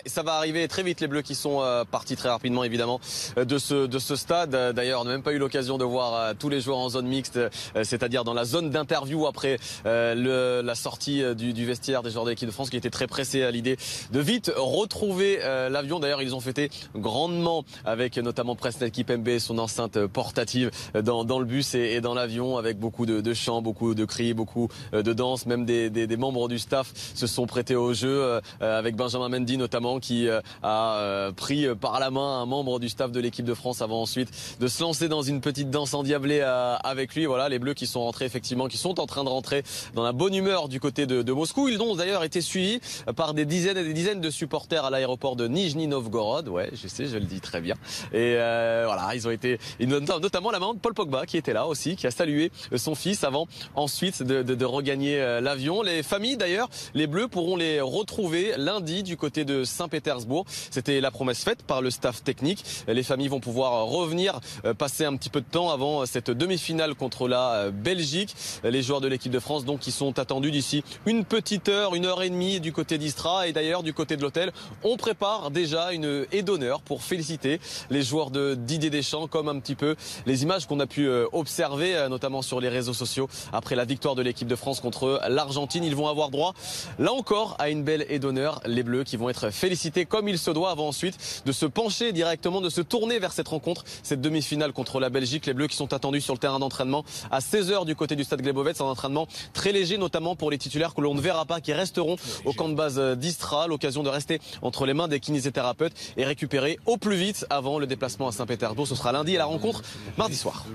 ça va arriver très vite, les Bleus qui sont partis très rapidement évidemment de ce stade. D'ailleurs, on n'a même pas eu l'occasion de voir tous les joueurs en zone mixte, c'est-à-dire dans la zone d'interview après la sortie du vestiaire des joueurs de l'équipe de France, qui étaient très pressés à l'idée de vite retrouver l'avion. D'ailleurs, ils ont fêté grandement avec notamment Presnel Kipembe et son enceinte portative dans le bus et dans l'avion, avec beaucoup de chants, beaucoup de cris, beaucoup de danse. Même des membres du staff se sont prêtés au jeu, avec Benjamin Mendy notamment, qui a pris par la main un membre du staff de l'équipe de France avant ensuite de se lancer dans une petite danse endiablée avec lui. Voilà, les Bleus qui sont rentrés effectivement, qui sont en train de rentrer dans la bonne humeur du côté de Moscou. Ils ont d'ailleurs été suivis par des dizaines et des dizaines de supporters à l'aéroport de Nijni Novgorod. Ouais, je sais, je le dis très bien. Et voilà, ils ont été, notamment la maman de Paul Pogba qui était là aussi, qui a salué son fils avant ensuite de regagner l'avion. Les familles d'ailleurs, les Bleus pourront les retrouver lundi du côté de Saint-Pétersbourg. C'était la promesse faite par le staff technique. Les familles vont pouvoir revenir, passer un petit peu de temps avant cette demi-finale contre la Belgique. Les joueurs de l'équipe de France donc qui sont attendus d'ici une petite heure, 1h30 du côté d'Istra. Et d'ailleurs du côté de l'hôtel, on prépare déjà une haie d'honneur pour féliciter les joueurs de Didier Deschamps, comme un petit peu les images qu'on a pu observer notamment sur les réseaux sociaux après la victoire de l'équipe de France contre l'Argentine. Ils vont avoir droit là encore à une belle haie d'honneur, les Bleus qui vont être félicités comme il se doit avant ensuite de se pencher directement, de se tourner vers cette rencontre, cette demi-finale contre la Belgique. Les Bleus qui sont attendus sur le terrain d'entraînement à 16h du côté du stade Glebovets, un entraînement très léger notamment pour les titulaires que l'on ne verra pas, qui resteront au camp de base d'Istra. L'occasion de rester entre les mains des kinésithérapeutes et récupérer au plus vite avant le déplacement à Saint-Pétersbourg. Ce sera lundi et la rencontre mardi soir.